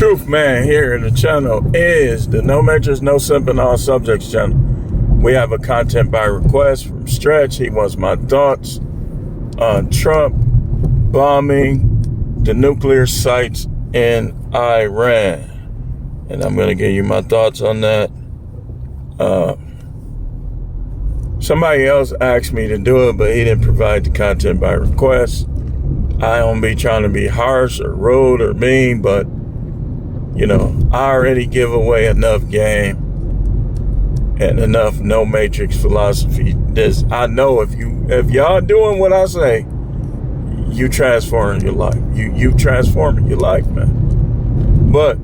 truth, man, here in the channel is the No Matrix, No Simping, All Subjects channel. We have a content by request from Stretch. He wants my thoughts on Trump bombing the nuclear sites in Iran. And I'm going to give you my thoughts on that. Somebody else asked me to do it, but he didn't provide the content by request. I don't be trying to be harsh or rude or mean, but you know, I already give away enough game and enough no matrix philosophy. This I know if y'all doing what I say, you transforming your life. You transforming your life, man. But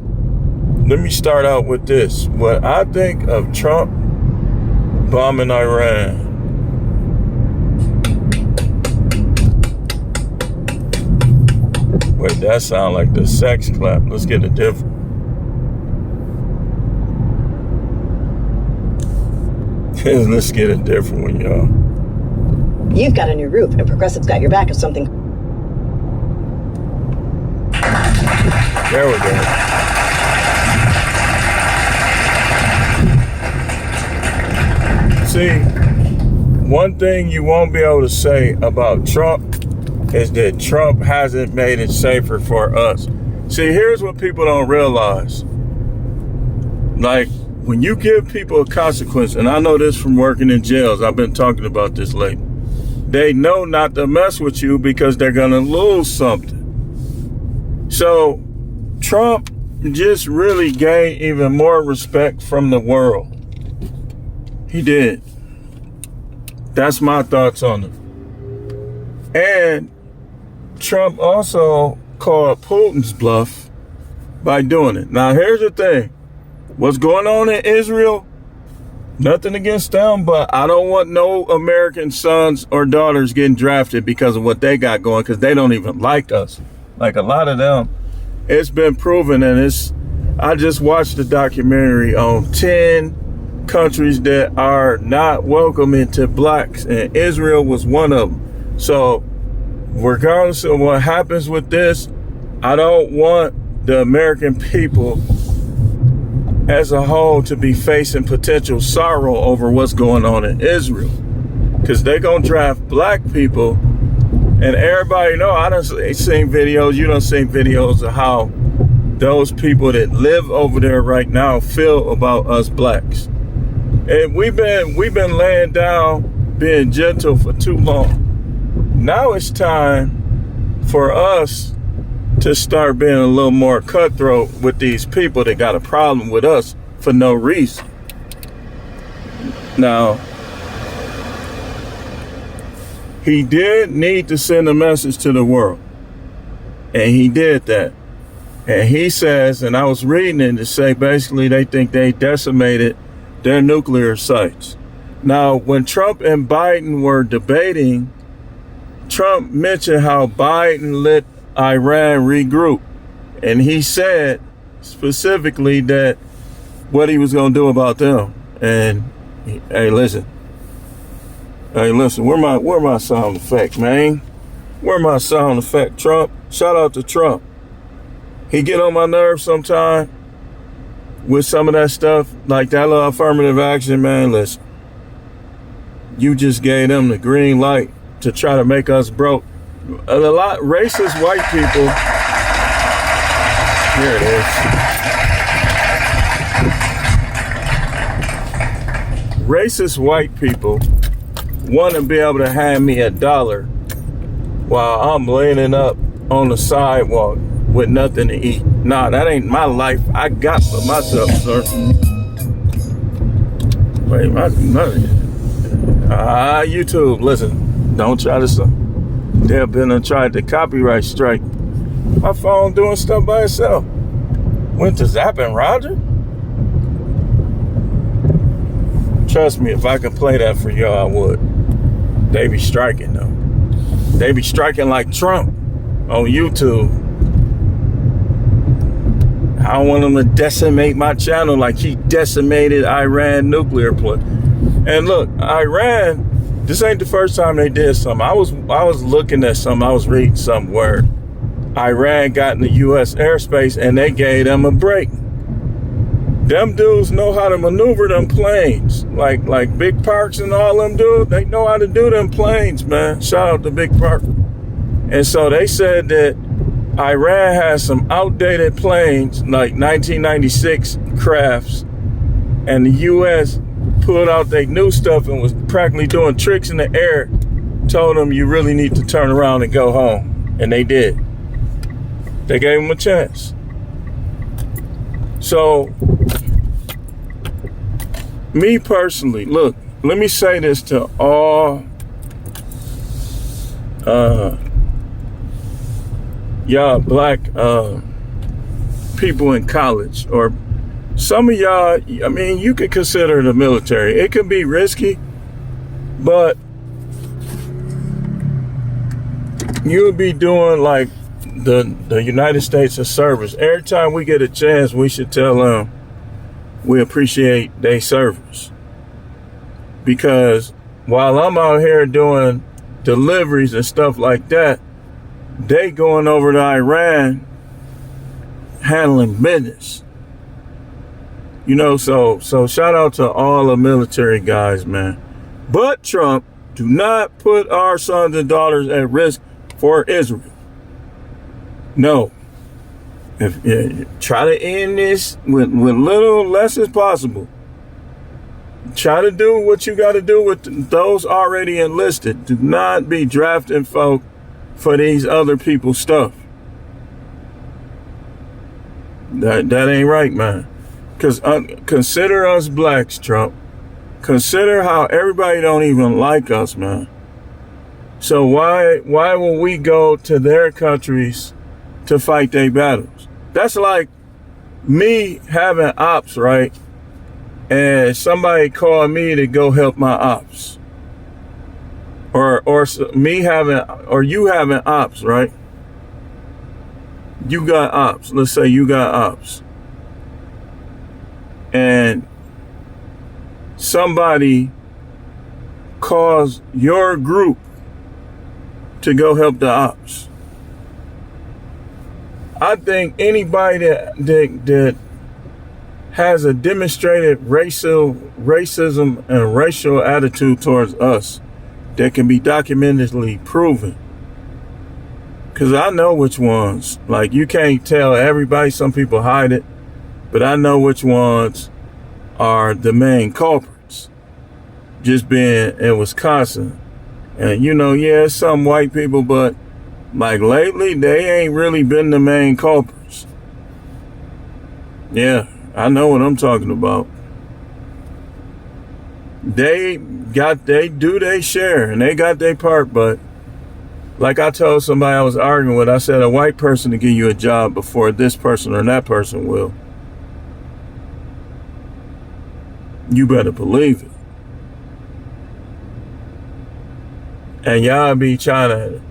let me start out with this. What I think of Trump bombing Iran. Wait, that sound like the sex clap. Let's get it different. Let's get it different one, y'all. You've got a new roof, and Progressive's got your back if something. There we go. See, one thing you won't be able to say about Trump is that Trump hasn't made it safer for us. See, here's what people don't realize. Like, when you give people a consequence, and I know this from working in jails, I've been talking about this lately. They know not to mess with you because they're gonna lose something. So Trump just really gained even more respect from the world. He did. That's my thoughts on it. And Trump also called Putin's bluff by doing it. Now, here's the thing. What's going on in Israel, nothing against them, but I don't want no American sons or daughters getting drafted because of what they got going, because they don't even like us. Like a lot of them, it's been proven, and I just watched a documentary on 10 countries that are not welcoming to blacks, and Israel was one of them. So regardless of what happens with this, I don't want the American people as a whole to be facing potential sorrow over what's going on in Israel, because they're gonna draft black people, and everybody know, I done seen videos, you done seen videos of how those people that live over there right now feel about us blacks. And we've been laying down being gentle for too long. Now it's time for us to start being a little more cutthroat with these people that got a problem with us for no reason. Now, he did need to send a message to the world, and he did that. And he says, and I was reading it to say basically they think they decimated their nuclear sites. Now, when Trump and Biden were debating, Trump mentioned how Biden let Iran regroup, and he said specifically that what he was going to do about them. And hey, listen, where my sound effect, man? Where my sound effect, Trump? Shout out to Trump. He get on my nerves sometime with some of that stuff, like that little affirmative action, man. Listen, you just gave them the green light to try to make us broke. A lot racist white people. Here it is. Racist white people want to be able to hand me $1 while I'm laying up on the sidewalk with nothing to eat. Nah, that ain't my life. I got for myself, sir. Wait, YouTube, listen, don't try to. They've been tried to copyright strike. My phone doing stuff by itself. Went to Zapping Roger? Trust me, if I could play that for y'all, I would. They be striking though. They be striking like Trump on YouTube. I don't want them to decimate my channel like he decimated Iran nuclear plant. And look, Iran, this ain't the first time they did something. I was looking at something. I was reading some word. Iran got in the U.S. airspace and they gave them a break. Them dudes know how to maneuver them planes. Like Big Parks and all them dudes, they know how to do them planes, man. Shout out to Big Park. And so they said that Iran has some outdated planes, like 1996 crafts, and the U.S. pulled out their new stuff and was practically doing tricks in the air, told them you really need to turn around and go home. And they did. They gave them a chance. So, me personally, look, let me say this to all y'all black people in college, or some of y'all, I mean, you could consider the military. It can be risky, but you'll be doing like the United States a service. Every time we get a chance, we should tell them we appreciate their service. Because while I'm out here doing deliveries and stuff like that, they going over to Iran handling business. You know, so shout out to all the military guys, man. But Trump, do not put our sons and daughters at risk for Israel. No. Try to end this with little less as possible. Try to do what you got to do with those already enlisted. Do not be drafting folk for these other people's stuff. That ain't right, man. Because consider us blacks, Trump. Consider how everybody don't even like us, man. So why will we go to their countries to fight their battles? That's like me having ops, right? And somebody called me to go help my ops. Or me having, or you having ops, right? You got ops. Let's say you got ops. And somebody calls your group to go help the ops. I think anybody that has a demonstrated racism and racial attitude towards us that can be documentedly proven. Because I know which ones. Like, you can't tell everybody. Some people hide it. But I know which ones are the main culprits. Just being in Wisconsin. And, you know, yeah, some white people, but like lately, they ain't really been the main culprits. Yeah, I know what I'm talking about. They do their share and they got their part, but like I told somebody I was arguing with, I said a white person to give you a job before this person or that person will. You better believe it. And y'all be trying to...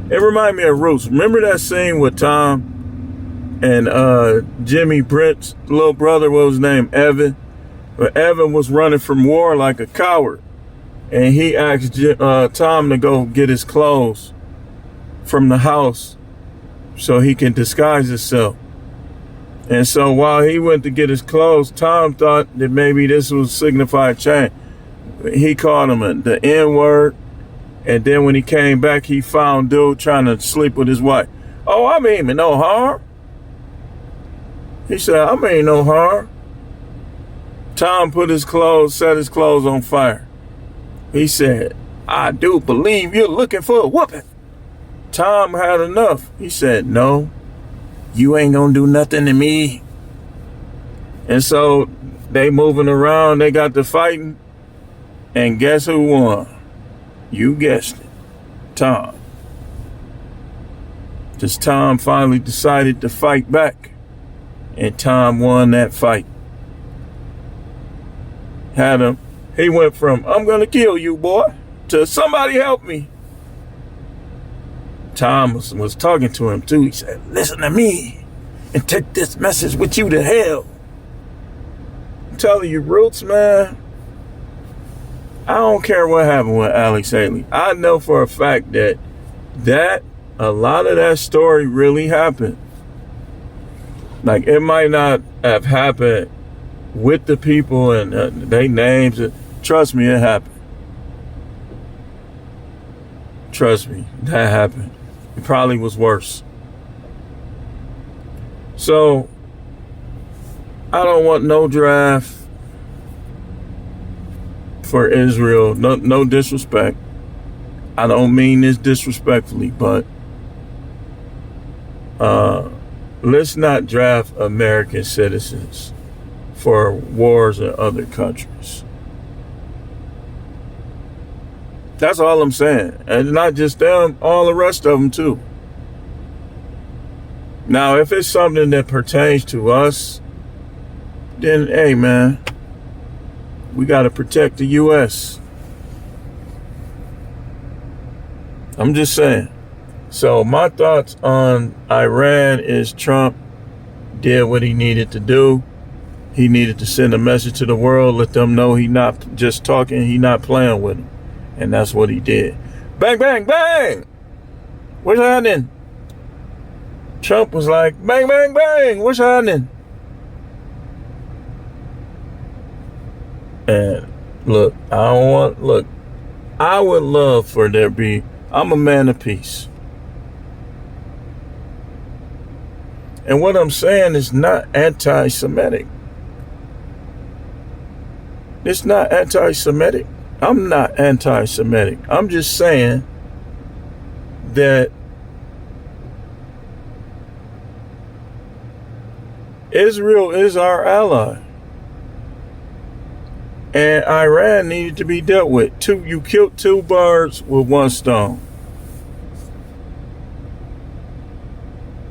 It remind me of Roots. Remember that scene with Tom and Jimmy Brent's little brother, what was his name? Evan. But Evan was running from war like a coward. And he asked Tom to go get his clothes from the house so he can disguise himself. And so while he went to get his clothes, Tom thought that maybe this was signified change. He called him the N-word. And then when he came back, he found dude trying to sleep with his wife. Oh, I mean no harm. He said, I mean no harm. Tom set his clothes on fire. He said, I do believe you're looking for a whooping. Tom had enough. He said, no, you ain't gonna do nothing to me. And so they moving around, they got to fighting. And guess who won? You guessed it, Tom. Because Tom finally decided to fight back. And Tom won that fight. Had him. He went from, I'm going to kill you, boy, to somebody help me. Tom was talking to him, too. He said, listen to me and take this message with you to hell. I'm telling you, Roots, man. I don't care what happened with Alex Haley. I know for a fact that a lot of that story really happened. Like, it might not have happened with the people and their names. Trust me, it happened. Trust me, that happened. It probably was worse. So, I don't want no draft for Israel. No disrespect. I don't mean this disrespectfully, but let's not draft American citizens for wars in other countries. That's all I'm saying. And not just them, all the rest of them too. Now, if it's something that pertains to us, then, hey, man, we got to protect the U.S. I'm just saying. So my thoughts on Iran is Trump did what he needed to do. He needed to send a message to the world, let them know he not just talking, he not playing with them. And that's what he did. Bang, bang, bang! What's happening? Trump was like, bang, bang, bang! What's happening? And look, I would love for there be, I'm a man of peace. And what I'm saying is not anti-Semitic. It's not anti-Semitic. I'm not anti-Semitic. I'm just saying that Israel is our ally. And Iran needed to be dealt with. You killed two birds with one stone.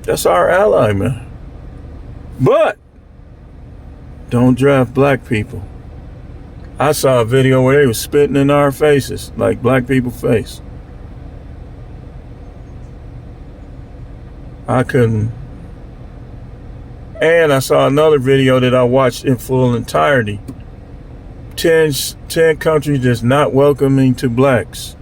That's our ally, man. But don't draft black people. I saw a video where they were spitting in our faces, like black people's face. I couldn't. And I saw another video that I watched in full entirety. 10 countries that's not welcoming to blacks.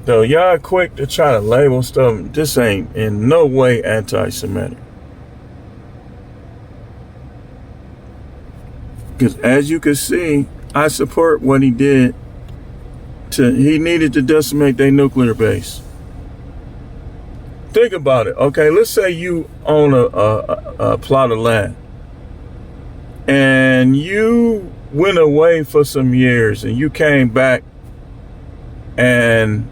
So y'all quick to try to label stuff. This ain't in no way anti-Semitic. Because as you can see, I support what he did. He needed to decimate their nuclear base. Think about it. Okay, let's say you own a plot of land. And you went away for some years and you came back and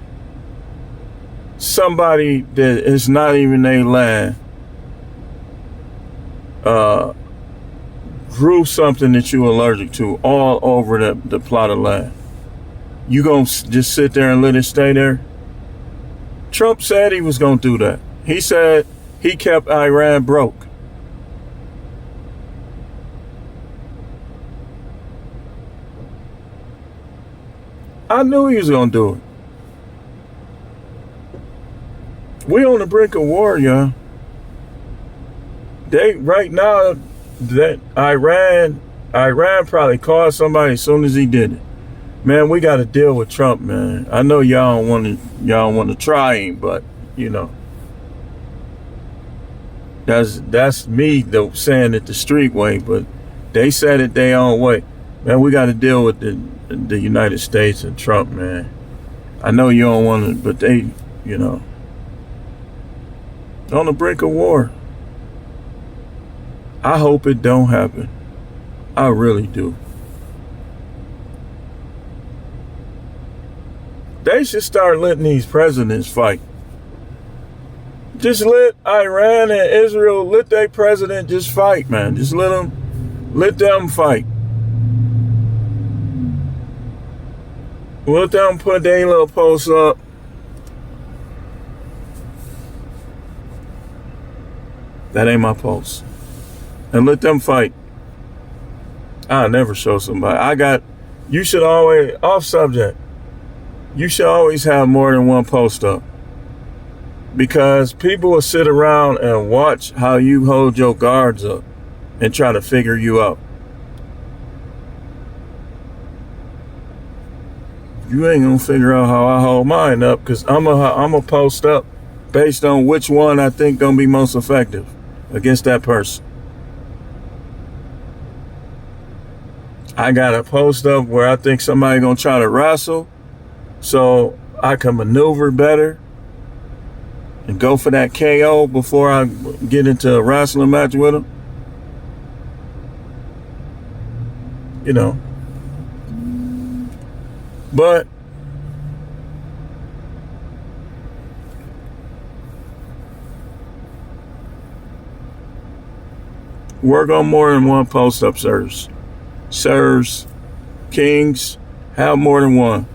somebody that is not even their land grew something that you're allergic to all over the plot of land. You gonna just sit there and let it stay there? Trump said he was gonna do that. He said he kept Iran broke. I knew he was gonna do it. We on the brink of war, y'all. Right now, that Iran probably called somebody as soon as he did it. Man, we got to deal with Trump, man. I know y'all don't want to try him, but you know, that's me though saying it the street way. But they said it their own way. Man, we got to deal with the United States and Trump, man. I know you don't want to, but they, you know, on the brink of war. I hope it don't happen. I really do. They should start letting these presidents fight. Just let Iran and Israel, let their president just fight, man. Just let them fight. Let them put their little posts up. That ain't my post. And let them fight. I'll never show somebody. You should always, off subject, you should always have more than one post up. Because people will sit around and watch how you hold your guards up and try to figure you out. you ain't gonna figure out how I hold mine up, because I'm a post up based on which one I think gonna be most effective against that person. I got to post up where I think somebody gonna try to wrestle, so I can maneuver better and go for that KO before I get into a wrestling match with them. You know. But work on more than one post-up, sirs. Sirs, kings, have more than one.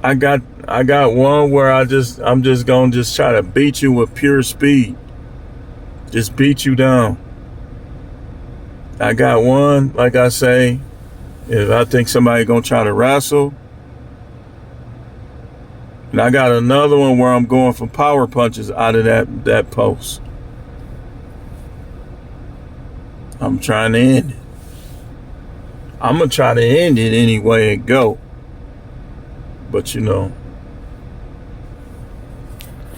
I got one where I'm just gonna try to beat you with pure speed. Just beat you down. I got one, like I say, if I think somebody gonna try to wrestle. And I got another one where I'm going for power punches out of that post. I'm trying to end it. I'm gonna try to end it any way it go. But you know.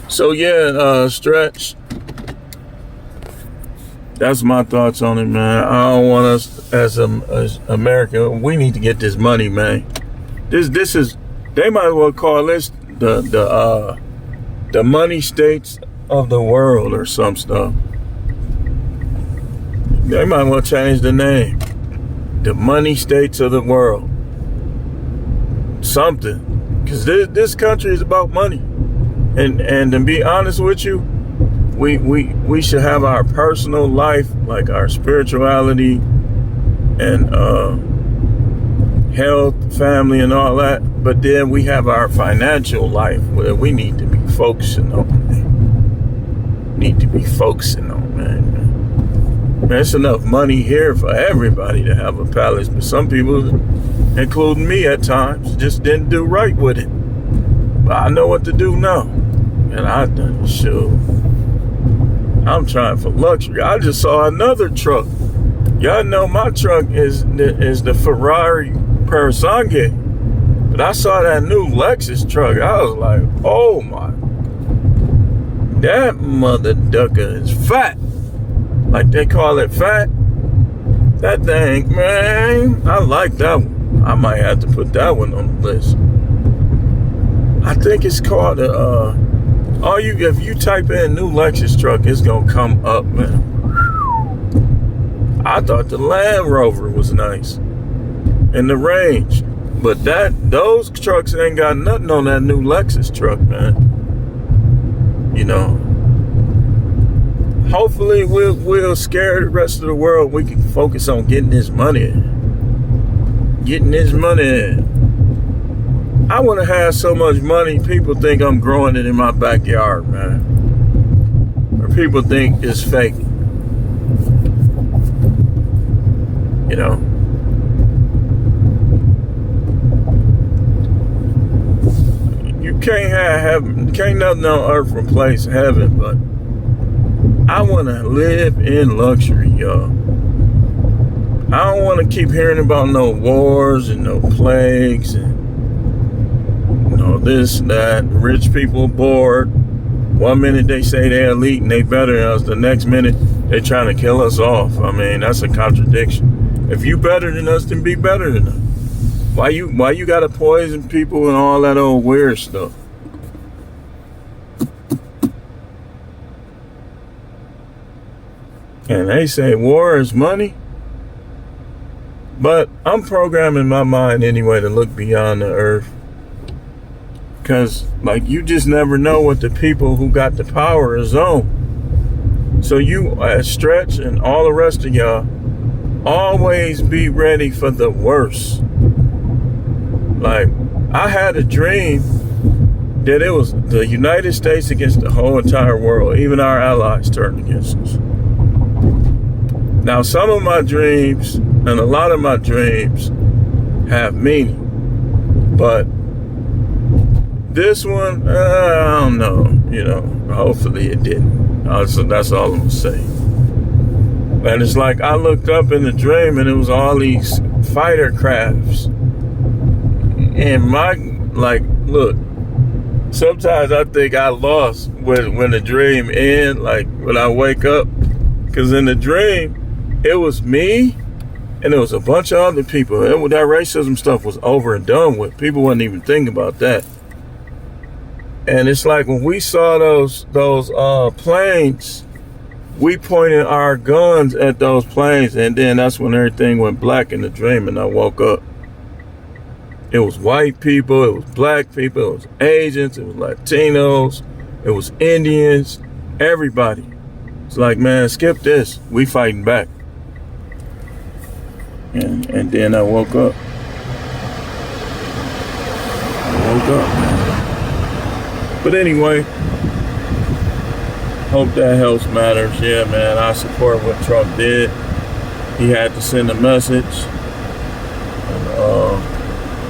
So yeah, Stretch. That's my thoughts on it, man. I don't want us as America. We need to get this money, man. This is. They might as well call this the money states of the world or some stuff. They might as well change the name. The money states of the world. Something. Because this country is about money. And to be honest with you, we should have our personal life, like our spirituality and health, family, and all that. But then we have our financial life where we need to be focusing on, man. Man, there's enough money here for everybody to have a palace, but some people, including me at times, just didn't do right with it. But I know what to do now. And I'm trying for luxury. I just saw another truck. Y'all know my truck is the Ferrari Parasangue. But I saw that new Lexus truck. I was like, oh my. That mother ducker is fat. Like they call it fat. That thing, man, I like that one. I might have to put that one on the list. I think it's called if you type in new Lexus truck, it's gonna come up, man. I thought the Land Rover was nice and the Range, but those trucks ain't got nothing on that new Lexus truck, man. You know, hopefully we'll scare the rest of the world. We can focus on getting this money in. I want to have so much money, people think I'm growing it in my backyard, man. Or people think it's fake. You know. You can't have heaven. Can't nothing on earth replace heaven, but I want to live in luxury, y'all. I don't want to keep hearing about no wars and no plagues and this, that. Rich people bored. One minute they say they're elite and they better than us. The next minute they trying to kill us off. I mean, that's a contradiction. If you better than us, then be better than us. Why you gotta poison people and all that old weird stuff? And they say war is money. But I'm programming my mind anyway to look beyond the earth. Because, like, you just never know what the people who got the power is on. So you, Stretch, and all the rest of y'all, always be ready for the worst. Like, I had a dream that it was the United States against the whole entire world. Even our allies turned against us. Now, some of my dreams, and a lot of my dreams, have meaning. But this one, I don't know, hopefully it didn't. So that's all I'm gonna say. And it's like I looked up in the dream and it was all these fighter crafts. And look, sometimes I think I lost when the dream ends, like when I wake up. Because in the dream, it was me and there was a bunch of other people. And that racism stuff was over and done with. People wasn't even thinking about that. And it's like when we saw those planes, we pointed our guns at those planes, and then that's when everything went black in the dream, and I woke up. It was white people, it was black people, it was Asians, it was Latinos, it was Indians, everybody. It's like, man, skip this. We fighting back. And then I woke up. But anyway, hope that helps matters. Yeah, man, I support what Trump did. He had to send a message.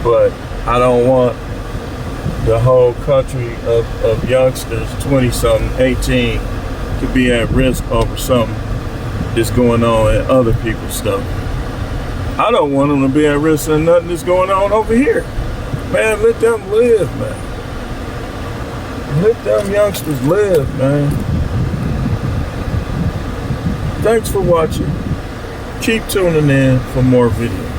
But I don't want the whole country of youngsters, 20-something, 18, to be at risk over something that's going on in other people's stuff. I don't want them to be at risk of nothing that's going on over here. Man, let them live, man. Let them youngsters live, man. Thanks for watching. Keep tuning in for more videos.